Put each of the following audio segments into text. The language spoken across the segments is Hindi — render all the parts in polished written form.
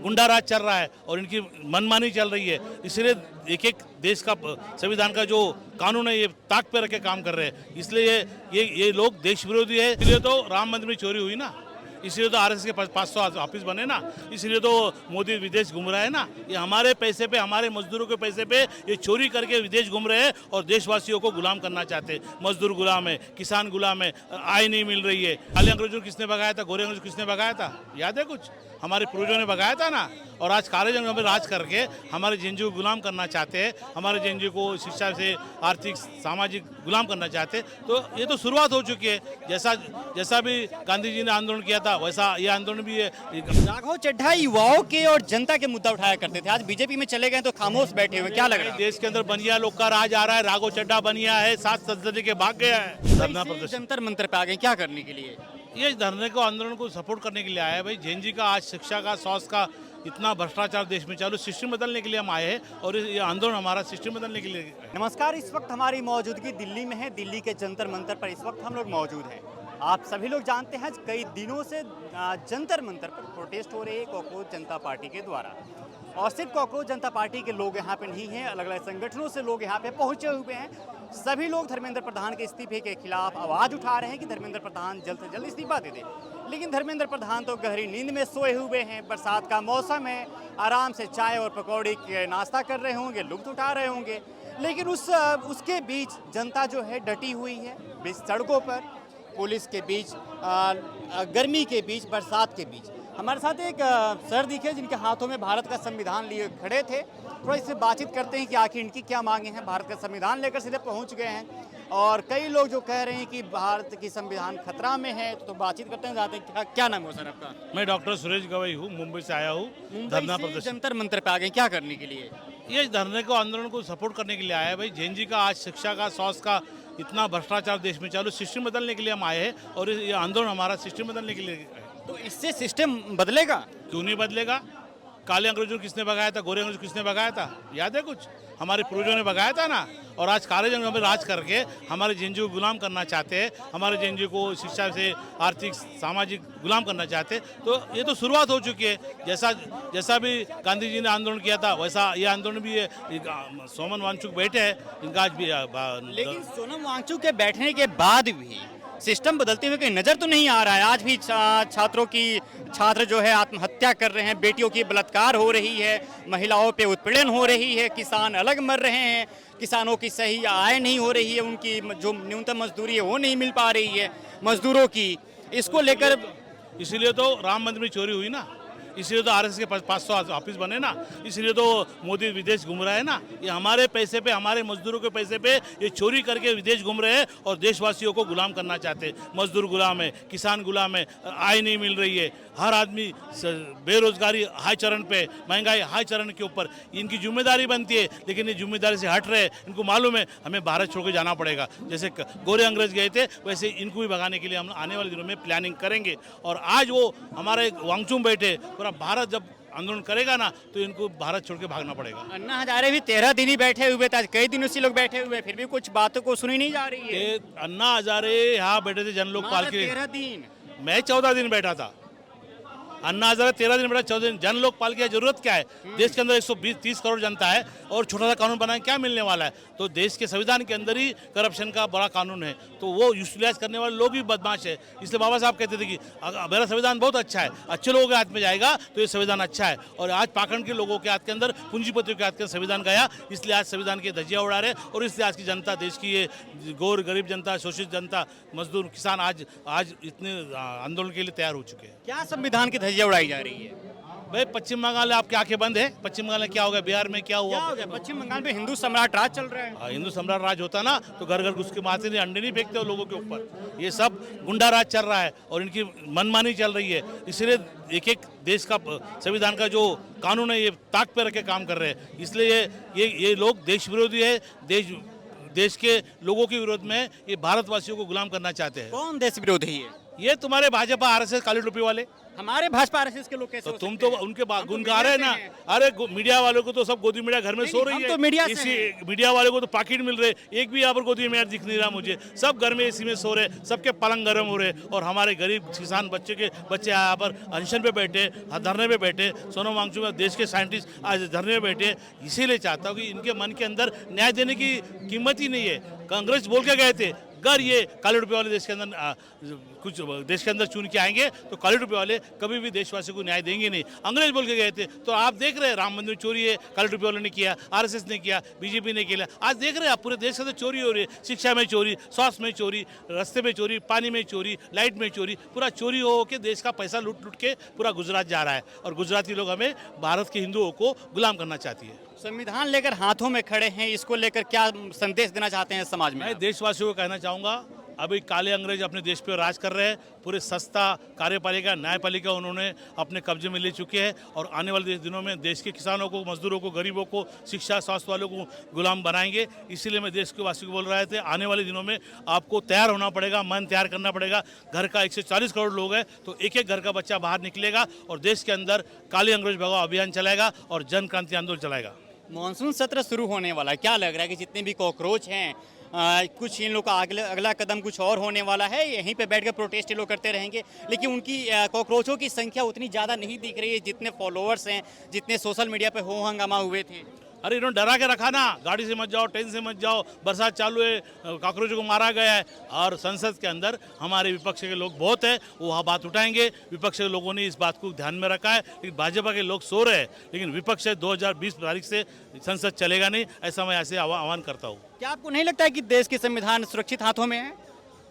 गुंडा राज चल रहा है और इनकी मनमानी चल रही है। इसलिए एक एक देश का संविधान का जो कानून है ये ताक पे रख के काम कर रहे हैं। इसलिए ये लोग देश विरोधी है। इसलिए तो राम मंदिर में चोरी हुई ना, इसलिए तो आरएसएस के 500 ऑफिस बने ना, इसलिए तो मोदी विदेश घूम रहा है ना। ये हमारे पैसे पे, हमारे मजदूरों के पैसे पे ये चोरी करके विदेश घूम रहे हैं और देशवासियों को गुलाम करना चाहते हैं। मजदूर गुलाम है, किसान गुलाम है, आय नहीं मिल रही है। काले अंग्रेजों को किसने भगाया था, गोरे अंग्रेजों को किसने भगाया था, याद है कुछ? हमारे पूर्वजों ने भगाया था ना। और आज काले जंगलों में राज करके हमारे जेएनजी को गुलाम करना चाहते हैं, हमारे जेएनजी को शिक्षा से आर्थिक सामाजिक गुलाम करना चाहते हैं। तो ये तो शुरुआत हो चुकी है। जैसा भी गांधी जी ने आंदोलन किया था वैसा ये आंदोलन भी है। राघव चड्ढा युवाओं के और जनता के मुद्दा उठाया करते थे, आज बीजेपी में चले गए तो खामोश बैठे हुए, क्या लग रहा है? देश के अंदर बनिया लोग का राज आ रहा है। राघव चड्ढा बनिया है, 7 संसदीय के भाग गया है। धरना प्रदर्शन, जंतर मंतर पे आ गए, क्या करने के लिए? ये धरने को आंदोलन को सपोर्ट करने के लिए आया है भाई। जेएनजी का आज शिक्षा का, स्वास्थ्य का इतना भ्रष्टाचार देश में चालू, सिस्टम बदलने के लिए हम आए हैं और ये आंदोलन हमारा सिस्टम बदलने के लिए है। नमस्कार, इस वक्त हमारी मौजूदगी दिल्ली में है। दिल्ली के जंतर मंतर पर इस वक्त हम लोग मौजूद हैं। आप सभी लोग जानते हैं कई दिनों से जंतर मंतर पर प्रोटेस्ट हो रही है कॉकरोच जनता पार्टी के द्वारा। और सिर्फ कॉकरोच जनता पार्टी के लोग यहाँ पे नहीं हैं, अलग अलग संगठनों से लोग यहाँ पे पहुँचे हुए हैं। सभी लोग धर्मेंद्र प्रधान के इस्तीफे के खिलाफ आवाज़ उठा रहे हैं कि धर्मेंद्र प्रधान जल्द से जल्द इस्तीफा दे दें। लेकिन धर्मेंद्र प्रधान तो गहरी नींद में सोए हुए हैं। बरसात का मौसम है, आराम से चाय और पकौड़ी के नाश्ता कर रहे होंगे, लुत्फ उठा रहे होंगे। लेकिन उसके बीच जनता जो है डटी हुई है, बीच सड़कों पर, पुलिस के बीच, गर्मी के बीच, बरसात के बीच। हमारे साथ एक सर दिखे जिनके हाथों में भारत का संविधान लिए खड़े थे। थोड़ा इससे बातचीत करते हैं कि आखिर इनकी क्या मांगे हैं। भारत का संविधान लेकर सीधे पहुंच गए हैं और कई लोग जो कह रहे हैं कि भारत की संविधान खतरा में है। तो बातचीत करते हैं, जाते हैं। क्या नाम है सर आपका? मैं डॉक्टर सुरेश गवई हूँ, मुंबई से आया हूँ। धरना प्रदर्शन, जंतर मंतर पे आ गए, क्या करने के लिए? ये धरने को आंदोलन को सपोर्ट करने के लिए आया है भाई। जेएनजी का आज शिक्षा का, स्वास्थ्य का इतना भ्रष्टाचार देश में चालू, सिस्टम बदलने के लिए हम आए हैं और ये आंदोलन हमारा सिस्टम बदलने के लिए है। तो इससे सिस्टम बदलेगा? क्यों नहीं बदलेगा? काले अंग्रेजों को किसने भगाया था, गोरे अंग्रेजों को किसने भगाया था, याद है कुछ? हमारे पूर्वजों ने भगाया था ना। और आज काले जंगलों में राज करके हमारे जेएनजी को गुलाम करना चाहते हैं, हमारे जेएनजी को शिक्षा से आर्थिक सामाजिक गुलाम करना चाहते हैं। तो ये तो शुरुआत हो चुकी है। जैसा भी गांधी जी ने आंदोलन किया था वैसा ये आंदोलन भी है। सोमन वांगचुक बैठे हैं, इनका आज भी लेकिन सोनम वांगचुक के बैठने के बाद भी सिस्टम बदलते हुए कहीं नजर तो नहीं आ रहा है। आज भी छात्र जो है आत्महत्या कर रहे हैं, बेटियों की बलात्कार हो रही है, महिलाओं पे उत्पीड़न हो रही है, किसान अलग मर रहे हैं, किसानों की सही आय नहीं हो रही है, उनकी जो न्यूनतम मजदूरी है वो नहीं मिल पा रही है मजदूरों की। इसको लेकर इसीलिए तो राम मंदिर में चोरी हुई ना, इसलिए तो आरएसएस के 500 ऑफिस बने ना, इसलिए तो मोदी विदेश घूम रहा है ना। ये हमारे पैसे पे, हमारे मजदूरों के पैसे पे ये चोरी करके विदेश घूम रहे हैं और देशवासियों को गुलाम करना चाहते हैं। मजदूर गुलाम है, किसान गुलाम है, आय नहीं मिल रही है, हर आदमी बेरोजगारी हाई चरण पे, महंगाई हाई चरण के ऊपर। इनकी जिम्मेदारी बनती है लेकिन ये जिम्मेदारी से हट रहे हैं। इनको मालूम है हमें भारत छोड़ के जाना पड़ेगा। जैसे गोरे अंग्रेज गए थे वैसे इनको भी भगाने के लिए हम आने वाले दिनों में प्लानिंग करेंगे। और आज वो हमारे वांगचुक बैठे, भारत जब आंदोलन करेगा ना तो इनको भारत छोड़ के भागना पड़ेगा। अन्ना हजारे भी 13 दिन ही बैठे हुए थे, आज कई दिनों से लोग बैठे हुए, फिर भी कुछ बातों को सुनी नहीं जा रही है। अन्ना हजारे यहाँ बैठे थे जन लोकपाल के, 13 दिन, मैं 14 दिन बैठा था। अन्ना हजारे 13 दिन बैठा, 14 दिन। जन लोकपाल की जरूरत क्या है? देश के अंदर 120-30 करोड़ जनता है और छोटा सा कानून बनाए क्या मिलने वाला है? तो देश के संविधान के अंदर ही करप्शन का बड़ा कानून है, तो वो यूटिलाइज करने वाले लोग भी बदमाश है। इसलिए बाबा साहब कहते थे कि मेरा संविधान बहुत अच्छा है, अच्छे लोगों के हाथ में जाएगा तो ये संविधान अच्छा है। और आज पाखंड के लोगों के हाथ के अंदर, पूंजीपतियों के हाथ के अंदर संविधान गया, इसलिए आज संविधान की धज्जियां उड़ा रहे और इसलिए आज की जनता, देश की ये गौर गरीब जनता, शोषित जनता, मजदूर, किसान आज इतने आंदोलन के लिए तैयार हो चुके हैं। क्या संविधान की धज्जियां उड़ाई जा रही है? भाई पश्चिम बंगाल में आपकी आंखें बंद है। पश्चिम बंगाल में क्या हो गया, बिहार में क्या हुआ? पश्चिम बंगाल में हिंदू सम्राट राज चल रहा है। हिंदू सम्राट राज होता ना तो घर घर घुस के मारते नहीं, अंडे नहीं फेंकते लोगों के ऊपर। ये सब गुंडा राज चल रहा है और इनकी मनमानी चल रही है। इसलिए एक एक देश का संविधान का जो कानून है ये ताक पे रख के काम कर रहे हैं। इसलिए ये लोग देश विरोधी है, देश के लोगों के विरोध में ये भारतवासियों को गुलाम करना चाहते हैं। कौन देश विरोधी है? ये तुम्हारे भाजपा, आरएसएस, काली टोपी वाले। हमारे भाजपा आरएसएस के लोग कैसे तो हो तुम सकते तो हैं? उनके हम तो गुण गा रहे हैं ना। मीडिया से अरे मीडिया वालों को तो सब गोदी मीडिया घर में नहीं, सो नहीं, रही हम है। तो मीडिया से इसी हैं। मीडिया वालों को तो पाकिट मिल रहे, एक भी यहाँ पर गोदी मीडिया दिख नहीं रहा मुझे। सब घर में एसी में सो रहे, सबके पलंग गर्म हो रहे, और हमारे गरीब किसान बच्चे यहाँ पर अनशन पे बैठे, धरने पे बैठे। सोनम वांगचुक में देश के साइंटिस्ट आज धरने पे बैठे। इसीलिए चाहता हूँ कि इनके मन के अंदर न्याय देने की कीमत ही नहीं है। कांग्रेस बोल के गए थे, अगर ये काले रुपये वाले देश के अंदर कुछ देश के अंदर चुन के आएंगे तो काले रुपये वाले कभी भी देशवासियों को न्याय देंगे नहीं। अंग्रेज बोल के गए थे, तो आप देख रहे हैं राम मंदिर चोरी है, काले रुपये वालों ने किया, आरएसएस ने किया, बीजेपी ने किया। आज देख रहे हैं आप पूरे देश के अंदर चोरी हो रही है। शिक्षा में चोरी, स्वास्थ्य में चोरी, रास्ते में चोरी, पानी में चोरी, लाइट में चोरी, पूरा चोरी हो के देश का पैसा लूट लूट के पूरा गुजरात जा रहा है। और गुजराती लोग हमें भारत के हिंदुओं को गुलाम करना चाहती है। संविधान लेकर हाथों में खड़े हैं, इसको लेकर क्या संदेश देना चाहते हैं समाज में? मैं देशवासियों को कहना चाहूँगा, अभी काले अंग्रेज अपने देश पे राज कर रहे हैं। पूरे सस्ता कार्यपालिका, न्यायपालिका उन्होंने अपने कब्जे में ले चुके हैं, और आने वाले दिनों में देश के किसानों को, मजदूरों को, गरीबों को, शिक्षा स्वास्थ्य वालों को गुलाम बनाएंगे। इसीलिए मैं देश के वासियों को बोल रहे थे, आने वाले दिनों में आपको तैयार होना पड़ेगा, मन तैयार करना पड़ेगा। घर का 140 करोड़ लोग हैं, तो एक एक घर का बच्चा बाहर निकलेगा और देश के अंदर काले अंग्रेज भगाओ अभियान चलाएगा और जन क्रांति आंदोलन चलाएगा। मॉनसून सत्र शुरू होने वाला है, क्या लग रहा है कि जितने भी कॉकरोच हैं, कुछ इन लोग का अगला कदम कुछ और होने वाला है? यहीं पे बैठकर प्रोटेस्ट ये लोग करते रहेंगे, लेकिन उनकी कॉकरोचों की संख्या उतनी ज़्यादा नहीं दिख रही है जितने फॉलोअर्स हैं, जितने सोशल मीडिया पे हो हंगामा हुए थे। अरे इन्होंने डरा के रखा ना, गाड़ी से मत जाओ, ट्रेन से मत जाओ, बरसात चालू है, कॉकरोचों को मारा गया है। और संसद के अंदर हमारे विपक्ष के लोग बहुत हैं, वो वहाँ बात उठाएंगे। विपक्ष के लोगों ने इस बात को ध्यान में रखा है, लेकिन भाजपा के लोग सो रहे हैं। लेकिन विपक्ष 2020 तारीख से संसद चलेगा नहीं, ऐसा मैं ऐसे आह्वान करता हूँ। क्या आपको नहीं लगता है कि देश के संविधान सुरक्षित हाथों में है?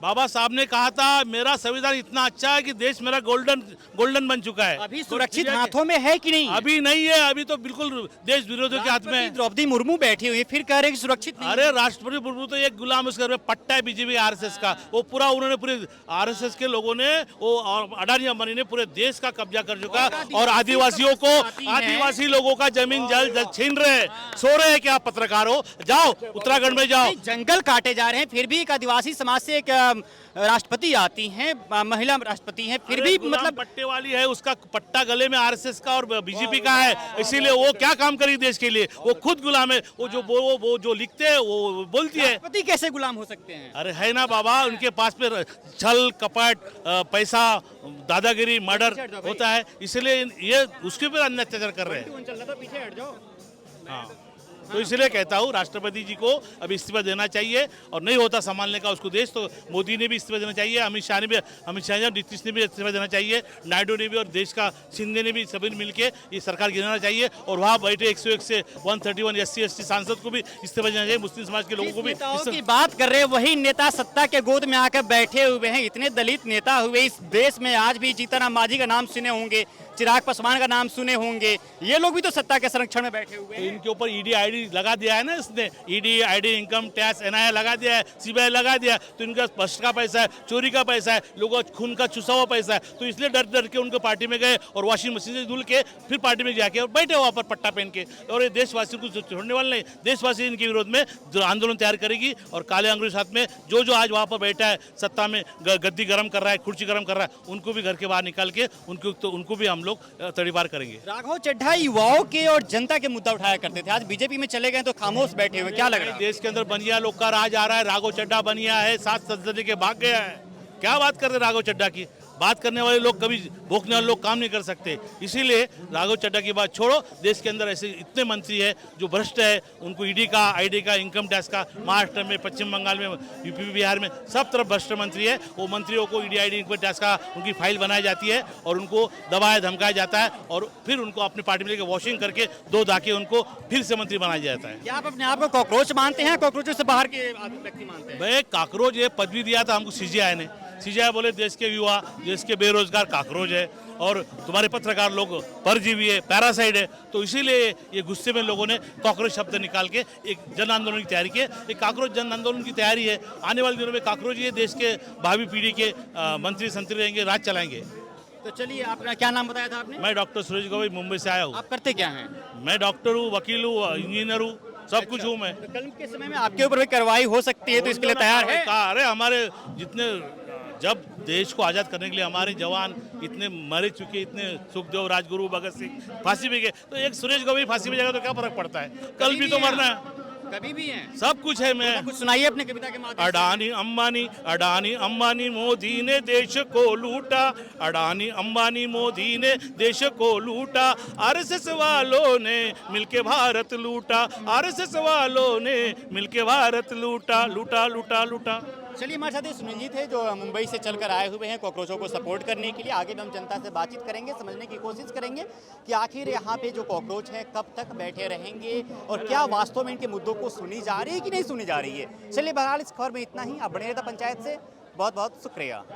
बाबा साहब ने कहा था, मेरा संविधान इतना अच्छा है कि देश मेरा गोल्डन बन चुका है। अभी सुरक्षित हाथों में है कि नहीं? अभी नहीं है, अभी तो बिल्कुल देश विरोधियों के हाथ में है। द्रौपदी मुर्मू बैठी हुई फिर कह रहे कि सुरक्षित नहीं। अरे राष्ट्रपति मुर्मू तो एक गुलाम, उसके घर में पट्टा है बीजेपी आरएसएस का। वो पूरा उन्होंने पूरे आरएसएस के लोगों ने, वो अडानी अंबानी ने पूरे देश का कब्जा कर चुका, और आदिवासियों को, आदिवासी लोगों का जमीन जल छीन रहे हैं। सो रहे हैं कि आप पत्रकार हो, जाओ उत्तराखंड में जाओ। जंगल काटे जा रहे हैं, फिर भी एक आदिवासी समाज से एक राष्ट्रपति आती हैं, महिला राष्ट्रपति हैं, फिर भी मतलब पट्टे वाली है, उसका पट्टा गले में आरएसएस का और बीजेपी का है, इसीलिए वो क्या काम करी देश के लिए? वो खुद गुलाम है। वो जो लिखते हैं वो बोलती है। राष्ट्रपति कैसे गुलाम हो सकते हैं? अरे है ना बाबा, उनके पास पे छल कपट, पैसा, दादागिरी, मर्डर होता है, इसलिए ये उसके ऊपर अन्य अत्याचार कर रहे हैं। पीछे हट जाओ। हाँ, तो इसलिए कहता हूँ राष्ट्रपति जी को अभी इस्तीफा देना चाहिए, और नहीं होता संभालने का उसको देश, तो मोदी ने भी इस्तीफा देना चाहिए, अमित शाह नीतीश ने भी इस्तीफा देना चाहिए, नायडू ने भी, और देश का शिंदे ने भी, सभी मिलके ये सरकार गिराना चाहिए। और वहाँ बैठे 101 से 131 SC सांसद को भी इस्तीफा देना चाहिए, मुस्लिम समाज के लोगों को भी। की बात कर रहे हैं वही नेता सत्ता के गोद में आकर बैठे हुए हैं। इतने दलित नेता हुए इस देश में, आज भी जीतन राम मांझी का नाम सुने होंगे, चिराग पासवान का नाम सुने होंगे, ये लोग भी तो सत्ता के संरक्षण में बैठे हुए हैं। इनके ऊपर ईडी आईडी लगा दिया है ना, इसने ED ID, income tax, NIA लगा दिया है, CBI लगा दिया, तो इनका भ्रष्ट का पैसा है, चोरी का पैसा है, लोगों का खून का चुसा हुआ पैसा है, तो इसलिए डर डर के उनको पार्टी में गए और वॉशिंग मशीन से धुल के फिर पार्टी में जाके और बैठे वहाँ पर पट्टा पहन के। और ये देशवासियों को छोड़ने वाले नहीं, देशवासी इनके विरोध में आंदोलन तैयार करेगी, और काले अंग्रेज साथ में जो आज वहाँ पर बैठा है सत्ता में, गद्दी गर्म कर रहा है, कुर्सी गर्म कर रहा है, उनको भी घर के बाहर निकाल के उनको भी हम लोग तड़ीपार करेंगे। राघव चड्ढा युवाओं के और जनता के मुद्दा उठाया करते थे, आज बीजेपी में चले गए तो खामोश बैठे हुए, क्या लग रहा है? देश के अंदर बनिया लोग का राज आ रहा है। राघव चड्ढा बनिया है, 7 संसद के भाग गया है। क्या बात कर रहे राघव चड्ढा की? बात करने वाले लोग, कभी भोंकने वाले लोग काम नहीं कर सकते। इसीलिए राघव चड्ढा की बात छोड़ो, देश के अंदर ऐसे इतने मंत्री हैं जो भ्रष्ट है, उनको ईडी का, आईडी का, इनकम टैक्स का, महाराष्ट्र में, पश्चिम बंगाल में, यूपी बिहार में सब तरफ भ्रष्ट मंत्री है। वो मंत्रियों को ईडी आईडी, इनकम टैक्स का उनकी फाइल बनाई जाती है, और उनको दबाया धमकाया जाता है, और फिर उनको अपनी पार्टी में लेकर वॉशिंग करके 2 धाके उनको फिर से मंत्री बनाया जाता है। क्या आप अपने आप को कॉकरोच मानते हैं, कॉकरोचों से बाहर के व्यक्ति मानते हैं? भाई काकरोच, ये पदवी दिया था हमको CGI ने। CGI बोले देश के युवा, देश के बेरोजगार काकरोच है, और तुम्हारे पत्रकार लोग परजीवी है, पैरासाइड है, तो इसीलिए ये गुस्से में लोगों ने कॉकरोच शब्द निकाल के एक जन आंदोलन की तैयारी की है। एक काकरोच जन आंदोलन की तैयारी है। आने वाले दिनों में काकरोच ये देश के भावी पीढ़ी के मंत्री संतरी रहेंगे, राज चलाएंगे। तो चलिए, आपका क्या नाम बताया था आपने? मैं डॉक्टर सुरेश गवई, मुंबई से आया हूँ। आप करते क्या हैं? मैं डॉक्टर हूँ, वकील हूँ, इंजीनियर हूँ, सब कुछ हूँ मैं। तो कल के समय में आपके ऊपर भी कार्रवाई हो सकती है, तो इसके लिए तैयार है? अरे हमारे जितने, जब देश को आज़ाद करने के लिए हमारे जवान इतने मर चुके, इतने सुखदेव, राजगुरु, भगत सिंह फांसी भी गए, तो एक सुरेश गोभी फांसी में जाएगा तो क्या फर्क पड़ता है? कल भी तो मरना है। कभी भी हैं। सब कुछ है। मैं कुछ सुनाइए अपने कविता के माध्यम से। अडानी अंबानी मोदी ने देश को लूटा, अडानी अंबानी मोदी ने देश को लूटा, आरएसएस वालों ने मिलके भारत लूटा, आरएसएस वालों ने मिलके भारत लूटा, लूटा लूटा लूटा। चलिए, हमारे साथ ये सुनील जी थे जो मुंबई से चलकर आए हुए हैं कॉकरोचों को सपोर्ट करने के लिए। आगे भी हम जनता से बातचीत करेंगे, समझने की कोशिश करेंगे कि आखिर यहाँ पे जो कॉकरोच हैं कब तक बैठे रहेंगे और क्या वास्तव में इनके मुद्दों को सुनी जा रही है कि नहीं सुनी जा रही है। चलिए, बहरहाल इस खबर में इतना ही। आप बने रहता पंचायत से। बहुत बहुत शुक्रिया।